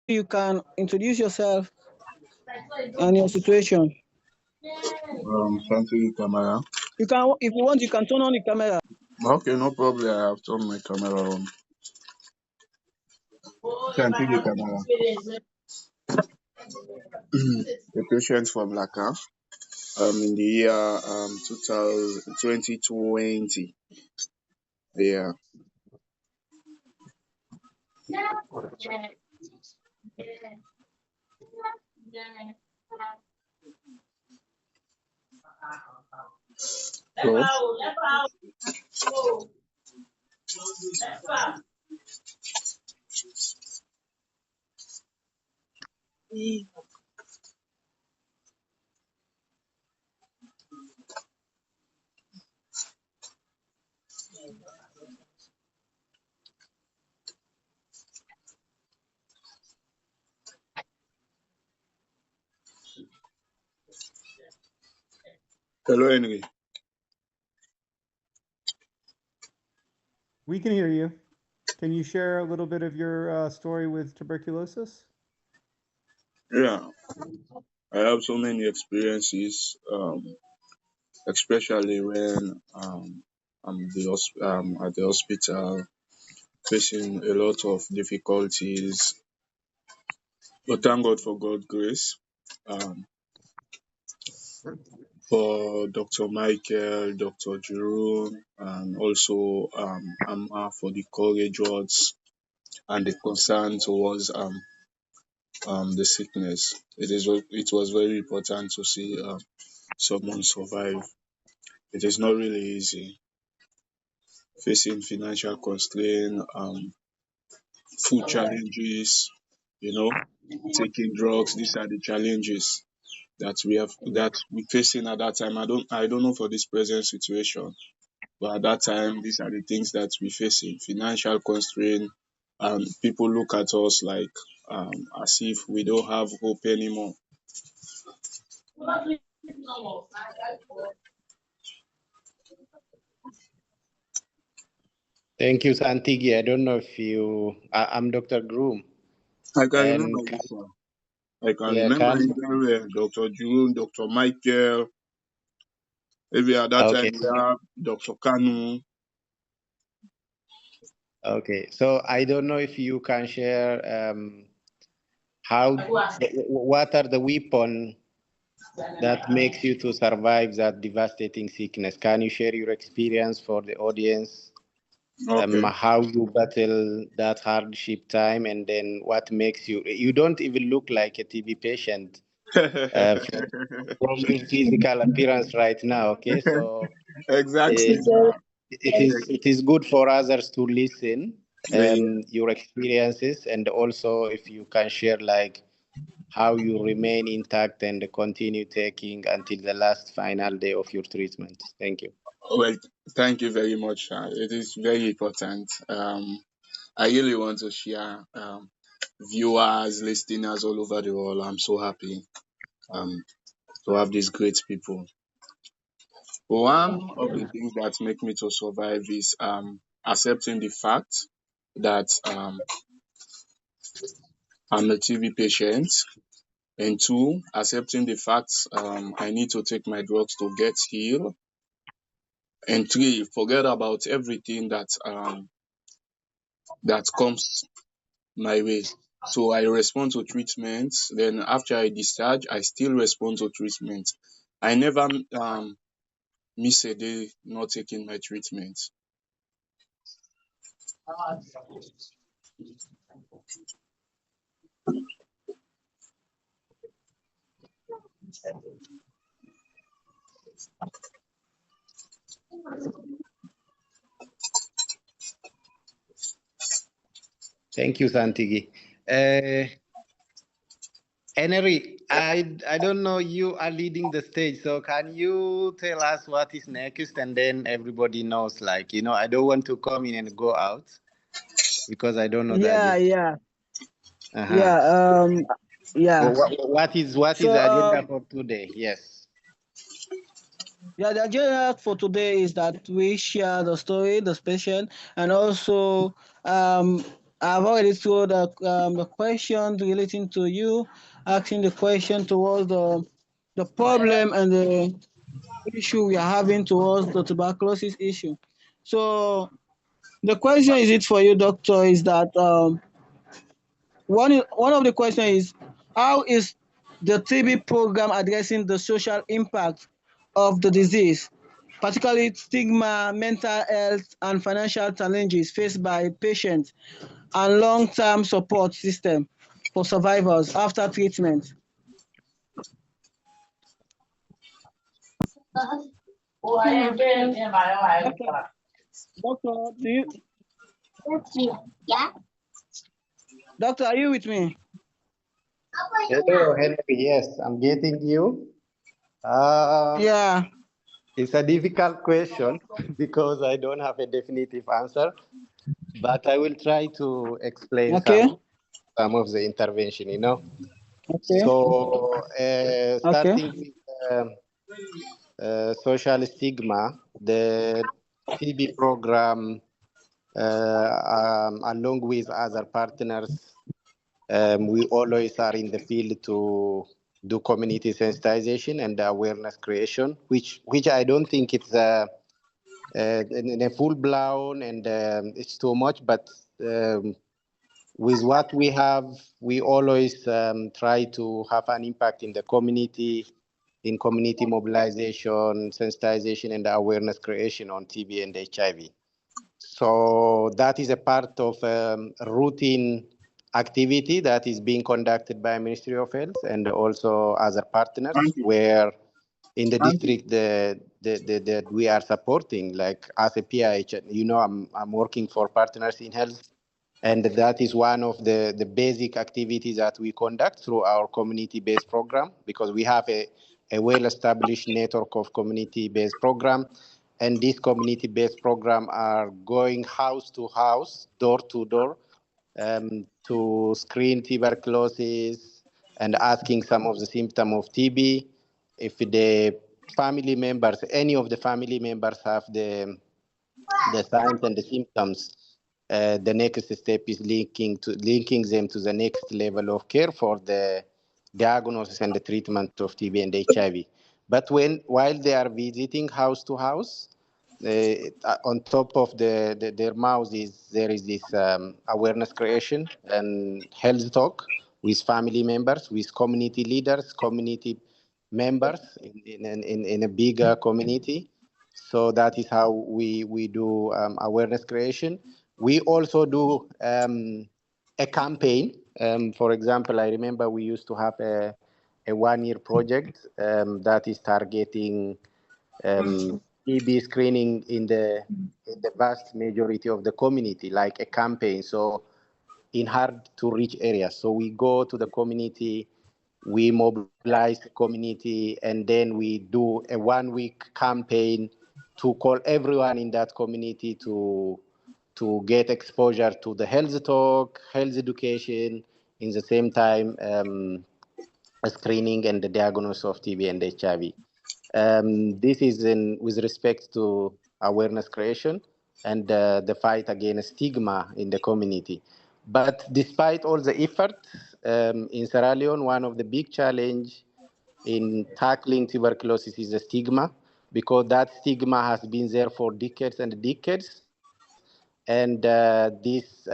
you can introduce yourself and your situation. Shanti camera. You can, if you want, you can turn on the camera. Okay, no problem. I have turned my camera on. Shanti camera. A patient from Laka. In the year 2020. Yeah. So, hello, Henry. We can hear you. Can you share a little bit of your story with tuberculosis? Yeah, I have so many experiences, especially when I'm at the hospital facing a lot of difficulties. But thank God for God's grace. Um, for Dr. Michael, Dr. Jerome, and also Amma for the courage words and the concern towards the sickness. It was very important to see someone survive. It is not really easy facing financial constraint, food challenges, taking drugs. These are the challenges that we facing at that time. I don't know for this present situation, but at that time these are the things that we facing: financial constraint, and people look at us like as if we don't have hope anymore. Thank you, Santigi. I don't know if I'm Dr. Groom. I can And remember this one. I can yeah, remember it very well. Dr. June, Dr. Michael. Maybe at that time okay. we have Dr. Kanu. Okay, so I don't know if you can share what are the weapons that makes you to survive that devastating sickness. Can you share your experience for the audience? Okay. How you battle that hardship time, and then what makes you don't even look like a TB patient from your physical appearance right now. Okay, so Exactly. it is good for others to listen Yeah. your experiences, and also if you can share like how you remain intact and continue taking until the last final day of your treatment. Thank you. Well, thank you very much. It is very important. I really want to share viewers, listeners all over the world. I'm so happy to have these great people. One of the things that make me to survive is accepting the fact that I'm a TB patient, and two, accepting the fact I need to take my drugs to get healed, and three, forget about everything that comes my way. So I respond to treatment. Then after I discharge, I still respond to treatment. I never miss a day not taking my treatment. Thank you, Santigi. Henry, I don't know, you are leading the stage, so can you tell us what is next, and then everybody knows, like, I don't want to come in and go out because I don't know that. Yeah. Uh-huh. Yeah. What is the agenda for today? Yes. Yeah, the agenda for today is that we share the story, the patient, and also I've already told the question relating to you, asking the question towards the problem and the issue we are having towards the tuberculosis issue. So the question is it for you, doctor, is that one of the question is how is the TB program addressing the social impact of the disease, particularly stigma, mental health, and financial challenges faced by patients and long-term support system for survivors after treatment. Doctor, doctor, are you with me? Hello, Henry. Yes, I'm getting you. Yeah. It's a difficult question because I don't have a definitive answer, but I will try to explain Okay. some of the intervention, Okay. So, Okay. starting with social stigma, the TB program, along with other partners, we always are in the field to do community sensitization and awareness creation, which I don't think it's in a full blown and it's too much, but with what we have, we always try to have an impact in the community, in community mobilization, sensitization, and awareness creation on TB and HIV. So that is a part of routine activity that is being conducted by Ministry of Health and also other partners, where in the district that we are supporting, like as a PIH, I'm working for Partners in Health, and that is one of the basic activities that we conduct through our community-based program, because we have a well-established network of community-based program. And this community-based program are going house to house, door to door, to screen tuberculosis and asking some of the symptoms of TB. If the family members, any of the family members have the signs and the symptoms, the next step is linking them to the next level of care for the diagnosis and the treatment of TB and HIV. But while they are visiting house to house, on top of their mouths there is this awareness creation and health talk with family members, with community leaders, community members in a bigger community. So that is how we do awareness creation. We also do a campaign. For example, I remember we used to have a 1-year project that is targeting TB screening in the vast majority of the community, like a campaign. So in hard to reach areas. So we go to the community, we mobilize the community, and then we do a 1-week campaign to call everyone in that community to get exposure to the health talk, health education, in the same time screening and the diagnosis of TB and HIV. This is with respect to awareness creation and the fight against stigma in the community. But despite all the effort in Sierra Leone, one of the big challenges in tackling tuberculosis is the stigma, because that stigma has been there for decades and decades. And this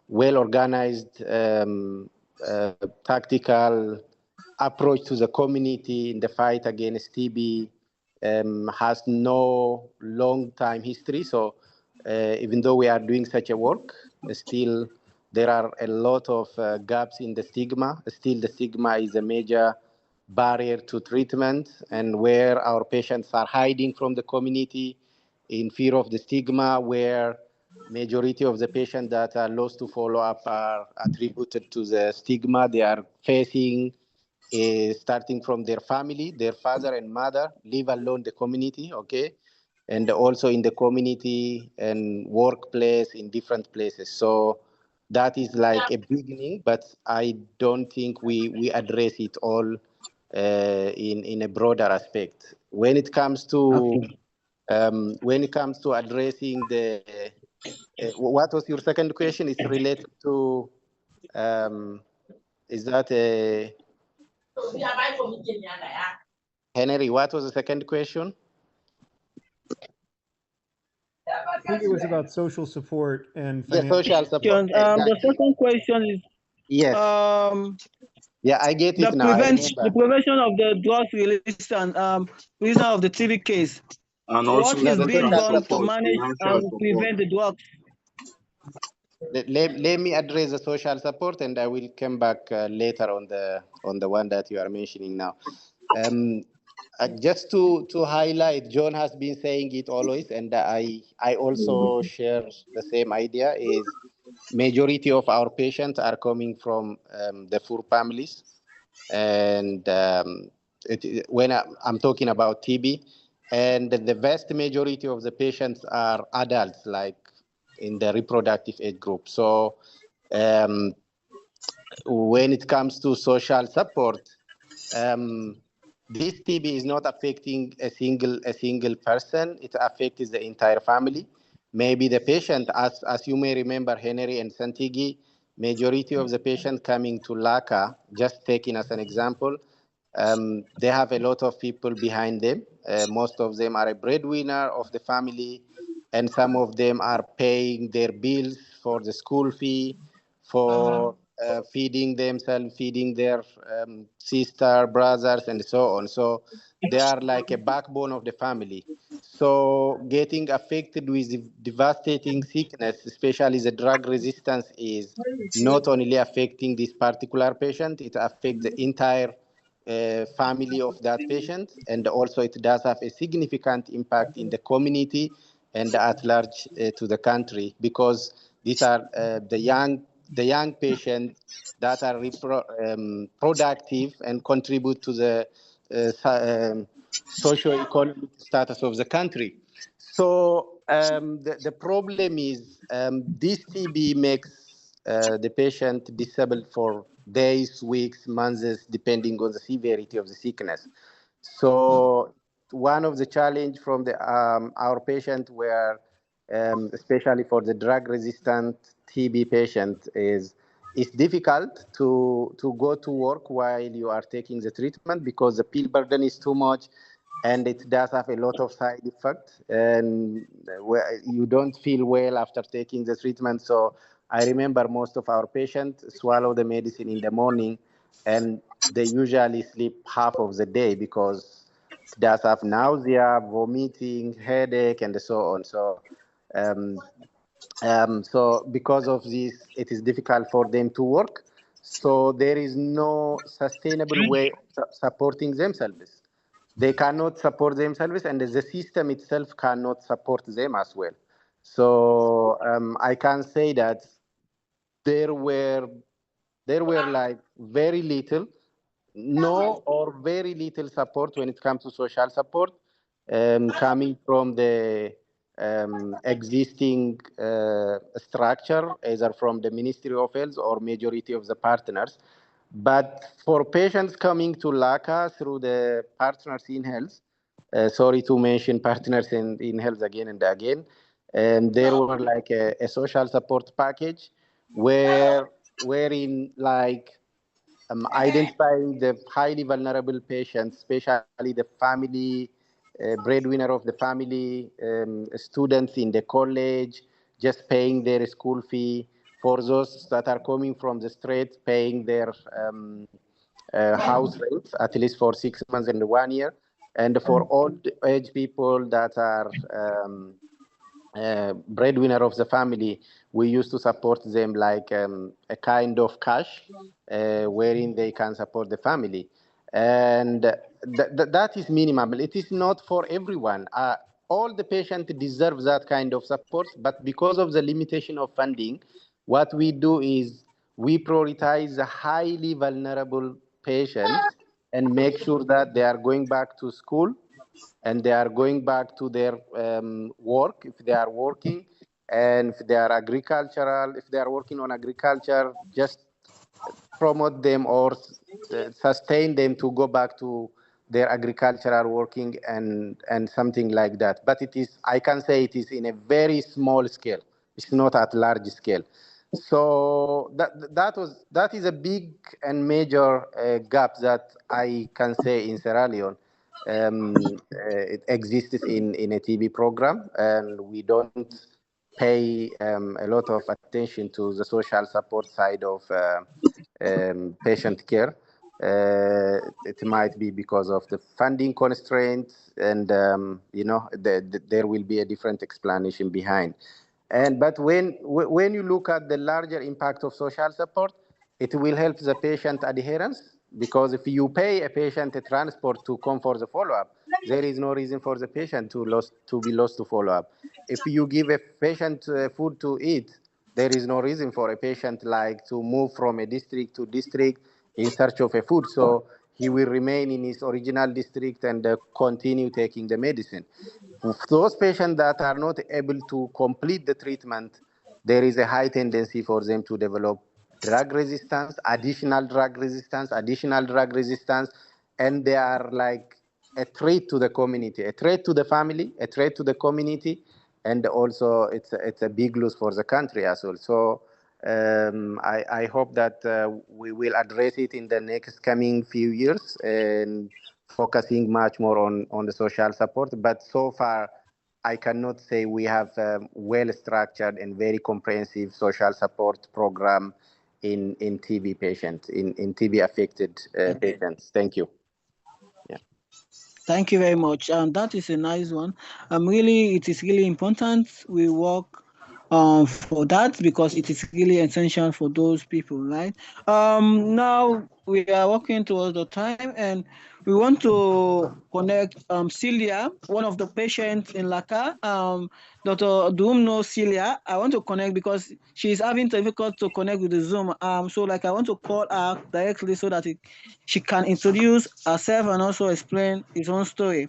well-organized tactical approach to the community in the fight against TB has no long-time history. So even though we are doing such a work, still there are a lot of gaps in the stigma. Still the stigma is a major barrier to treatment, and where our patients are hiding from the community in fear of the stigma, where majority of the patients that are lost to follow-up are attributed to the stigma they are facing, starting from their family, their father and mother, leave alone the community, okay? And also in the community and workplace in different places. So that is like a beginning, but I don't think we address it all in a broader aspect. When it comes to addressing the what was your second question? It's related to, is that a... Henry, what was the second question? I think it was about social support and Yeah, financial. social support. The Exactly. second question is Yes. Yeah, I get it now. the prevention of the drugs release and release of the TB case. And also What is the being social done to support, manage financial and support. prevent the drugs? Let me address the social support, and I will come back later on the one that you are mentioning now. Just to highlight, John has been saying it always, and I also share the same idea. Is majority of our patients are coming from the poor families, and when I'm talking about TB, and the vast majority of the patients are adults, like in the reproductive age group. So when it comes to social support, this TB is not affecting a single person. It affects the entire family. Maybe the patient, as you may remember, Henry and Santigi, majority of the patients coming to LACA, just taking as an example, they have a lot of people behind them. Most of them are a breadwinner of the family, and some of them are paying their bills for the school fee, for feeding themselves, feeding their sister, brothers, and so on. So they are like a backbone of the family. So getting affected with devastating sickness, especially the drug resistance, is not only affecting this particular patient, it affects the entire family of that patient, and also it does have a significant impact in the community and at large to the country, because these are the young patients that are productive and contribute to the socio-economic status of the country. So the problem is this TB makes the patient disabled for days, weeks, months, depending on the severity of the sickness. So one of the challenge from the our patient were, especially for the drug-resistant TB patient, is it's difficult to go to work while you are taking the treatment because the pill burden is too much, and it does have a lot of side effects, and you don't feel well after taking the treatment. So I remember most of our patients swallow the medicine in the morning, and they usually sleep half of the day because it does have nausea, vomiting, headache, and so on. So because of this, it is difficult for them to work. So there is no sustainable way of supporting themselves. They cannot support themselves, and the system itself cannot support them as well. So I can say that there were like very little, no or very little support when it comes to social support coming from the existing structure, either from the Ministry of Health or majority of the partners. But for patients coming to LACA through the partners in health, sorry to mention partners in health again and again, there were like a social support package wherein like identifying the highly vulnerable patients, especially the family, breadwinner of the family, students in the college, just paying their school fee. For those that are coming from the street, paying their house rent, at least for 6 months and 1 year. And for old age people that are breadwinner of the family, we used to support them like a kind of cash wherein they can support the family. And that is minimal. It is not for everyone. All the patients deserve that kind of support, but because of the limitation of funding, what we do is we prioritize the highly vulnerable patients and make sure that they are going back to school and they are going back to their work if they are working, and if they are agricultural, if they are working on agriculture, just promote them or sustain them to go back to their agricultural working and something like that. But it is, I can say it is in a very small scale. It's not at large scale. So that is a big and major gap that I can say in Sierra Leone. It exists in a TB program, and we don't pay a lot of attention to the social support side of patient care. It might be because of the funding constraints, and there will be a different explanation behind. But when you look at the larger impact of social support, it will help the patient adherence, because if you pay a patient a transport to come for the follow-up, there is no reason for the patient to be lost to follow-up. If you give a patient food to eat, there is no reason for a patient like to move from a district to district in search of a food. So he will remain in his original district and continue taking the medicine. Those patients that are not able to complete the treatment, there is a high tendency for them to develop drug resistance, additional drug resistance, and they are like a threat to the community, a threat to the family, a threat to the community, and also it's a big loss for the country as well. So I hope that we will address it in the next coming few years and focusing much more on the social support. But so far, I cannot say we have a well-structured and very comprehensive social support program in TB patients, in TB-affected patients. Thank you. Yeah. Thank you very much. That is a nice one. It is really important we work for that, because it is really essential for those people, right? Now we are working towards the time, and we want to connect Celia, one of the patients in Laka. Dr. Doom knows Celia. I want to connect because she's having difficult to connect with the Zoom. So I want to call her directly so that she can introduce herself and also explain his own story.